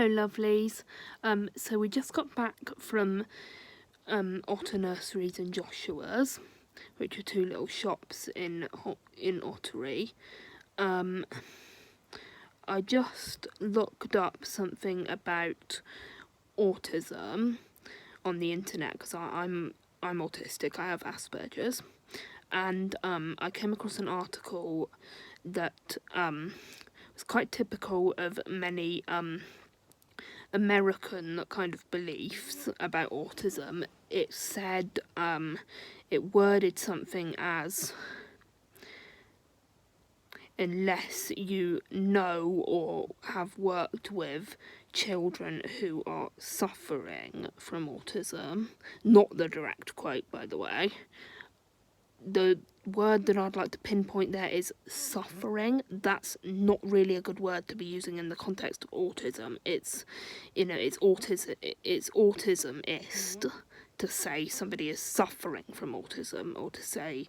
Hello lovelies, so we just got back from Otter Nurseries and Joshua's, which are two little shops in Ottery. I just looked up something about autism on the internet because I'm autistic, I have Asperger's, and I came across an article that was quite typical of many American kind of beliefs about autism. It said, it worded something as, unless you know or have worked with children who are suffering from autism, not the direct quote by the way, the word that I'd like to pinpoint there is suffering. That's not really a good word to be using in the context of autism. It's Autism-ist to say somebody is suffering from autism, or to say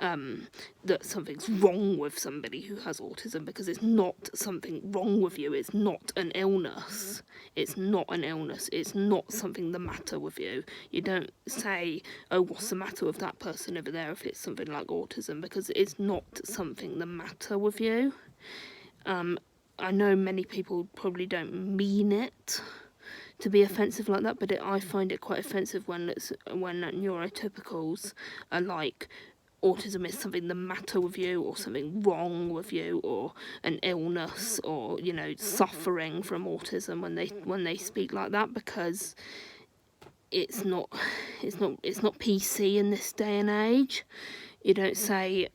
that something's wrong with somebody who has autism, because it's not something wrong with you. It's not an illness. It's not an illness. It's not something the matter with you. You don't say, oh, what's the matter with that person over there if it's something like autism, because it's not something the matter with you. I know many people probably don't mean it to be offensive like that, but I find it quite offensive when neurotypicals are like, autism is something the matter with you, or something wrong with you, or an illness, or suffering from autism when they speak like that, because it's not PC in this day and age. You don't say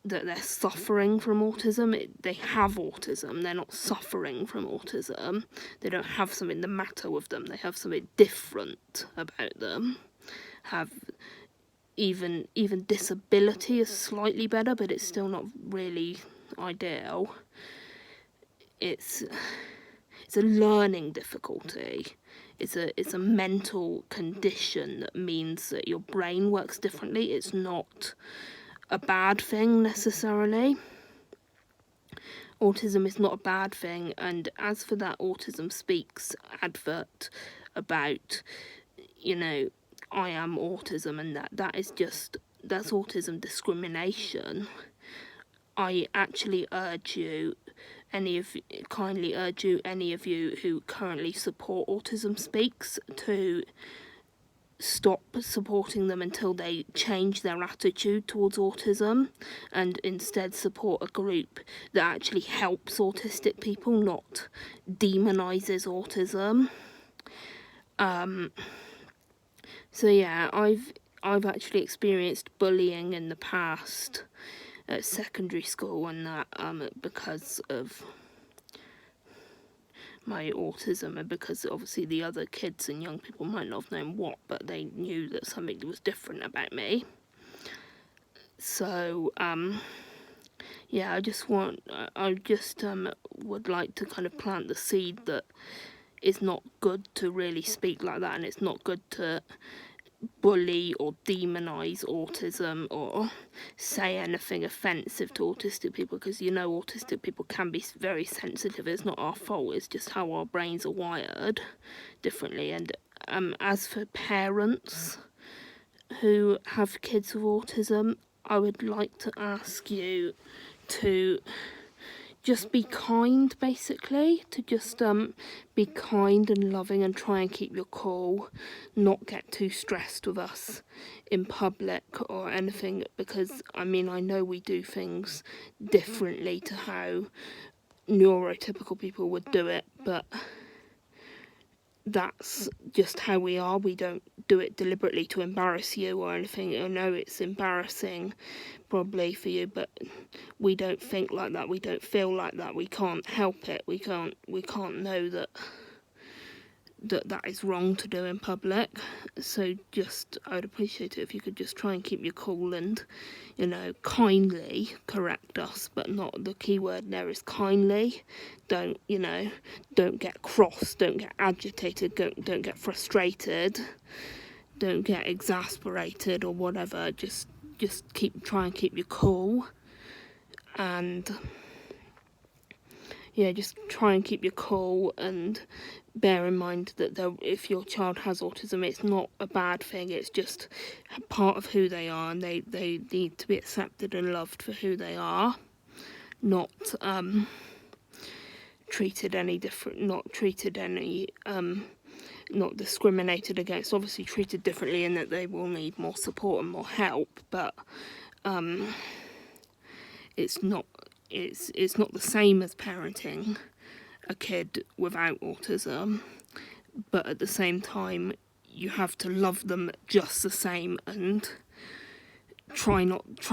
that they're suffering from autism. They have autism. They're not suffering from autism. They don't have something the matter with them. They have something different about them. Even disability is slightly better, but it's still not really ideal. It's a learning difficulty. It's a mental condition that means that your brain works differently. It's not a bad thing necessarily. Autism is not a bad thing, and as for that Autism Speaks advert about, I am autism, and that's autism discrimination. I actually kindly urge any of you who currently support Autism Speaks to stop supporting them until they change their attitude towards autism, and instead support a group that actually helps autistic people, not demonises autism. So yeah, I've actually experienced bullying in the past at secondary school, and that because of my autism, and because obviously the other kids and young people might not have known what, but they knew that something was different about me. So yeah, I just would like to kind of plant the seed that it's not good to really speak like that, and it's not good to bully or demonise autism or say anything offensive to autistic people, because autistic people can be very sensitive. It's not our fault, it's just how our brains are wired differently. And as for parents who have kids with autism, I would like to ask you to just be kind, basically, to just be kind and loving and try and keep your cool, not get too stressed with us in public or anything, because I know we do things differently to how neurotypical people would do it, but that's just how we are. We don't do it deliberately to embarrass you or anything. I know it's embarrassing probably for you, but we don't think like that, we don't feel like that, we can't help it, we can't know that is wrong to do in public. So I'd appreciate it if you could just try and keep your cool and kindly correct us, but not, the key word there is kindly. Don't get cross, don't get agitated, don't get frustrated, don't get exasperated or whatever. Just try and keep your cool, and yeah, just try and keep your cool, and bear in mind that if your child has autism, it's not a bad thing, it's just part of who they are, and they need to be accepted and loved for who they are, not treated any different, not discriminated against, obviously treated differently in that they will need more support and more help, but it's not the same as parenting a kid without autism, but at the same time you have to love them just the same and try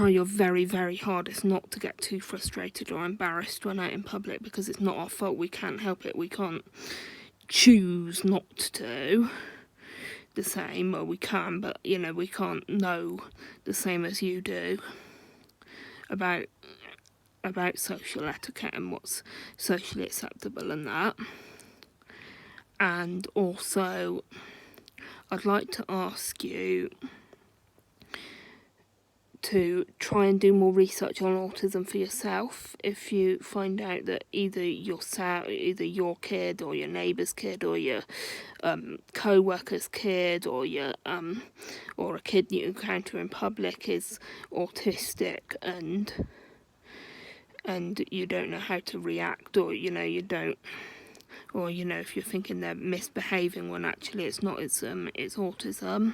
your very, very hardest not to get too frustrated or embarrassed when out in public, because it's not our fault, we can't help it, we can't choose not to the same, or we can, but we can't know the same as you do about social etiquette and what's socially acceptable and that. And also, I'd like to ask you to try and do more research on autism for yourself. If you find out that either your kid or your neighbour's kid or your co-worker's kid or your or a kid you encounter in public is autistic, and you don't know how to react, or you don't, or if you're thinking they're misbehaving when actually it's not, it's autism,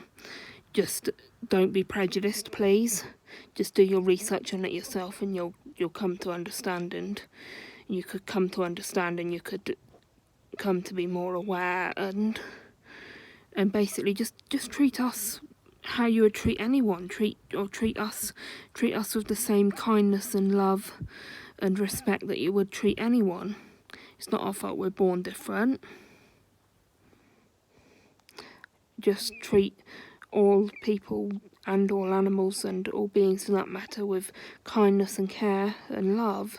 just don't be prejudiced, please. Just do your research on it yourself, and you'll come to understand, and you could come to understand, and you could come to be more aware, and basically just treat us how you would treat anyone. Treat us with the same kindness and love and respect that you would treat anyone. It's not our fault, we're born different. Just treat all people and all animals and all beings for that matter with kindness and care and love.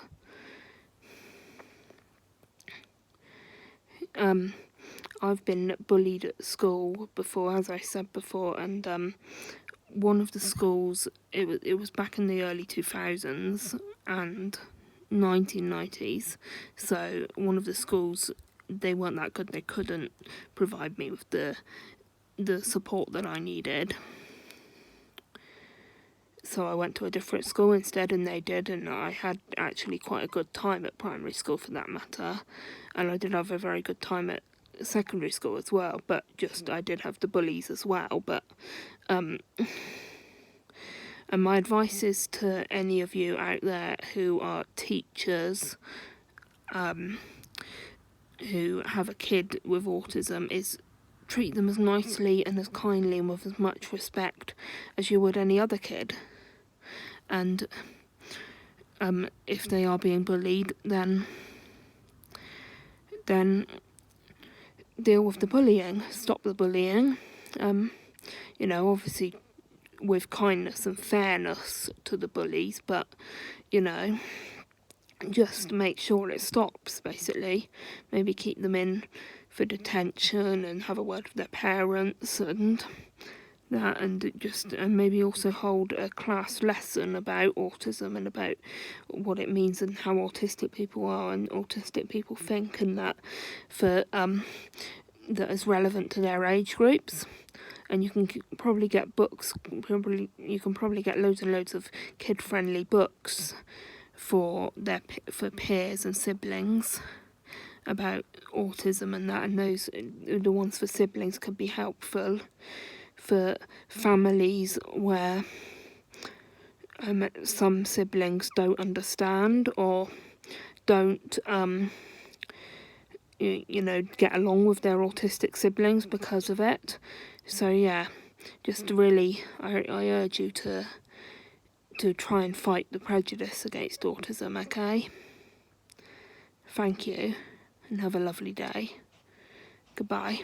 I've been bullied at school before, as I said before, and one of the schools, it was back in the early 2000s and 1990s, so one of the schools, they weren't that good, they couldn't provide me with the support that I needed, so I went to a different school instead, and they did, and I had actually quite a good time at primary school for that matter, and I did have a very good time at secondary school as well, but just I did have the bullies as well. But and my advice is to any of you out there who are teachers who have a kid with autism is treat them as nicely and as kindly and with as much respect as you would any other kid. And if they are being bullied, then deal with the bullying, stop the bullying, obviously with kindness and fairness to the bullies, but just make sure it stops, basically. Maybe keep them in for detention and have a word with their parents and that, and maybe also hold a class lesson about autism and about what it means and how autistic people are and autistic people think, and that for that is relevant to their age groups. And you can probably get books, you can probably get loads and loads of kid-friendly books for peers and siblings about autism and that, and those, the ones for siblings, could be helpful for families where some siblings don't understand or don't get along with their autistic siblings because of it. So yeah, just really I urge you to try and fight the prejudice against autism, okay? Thank you, and have a lovely day. Goodbye.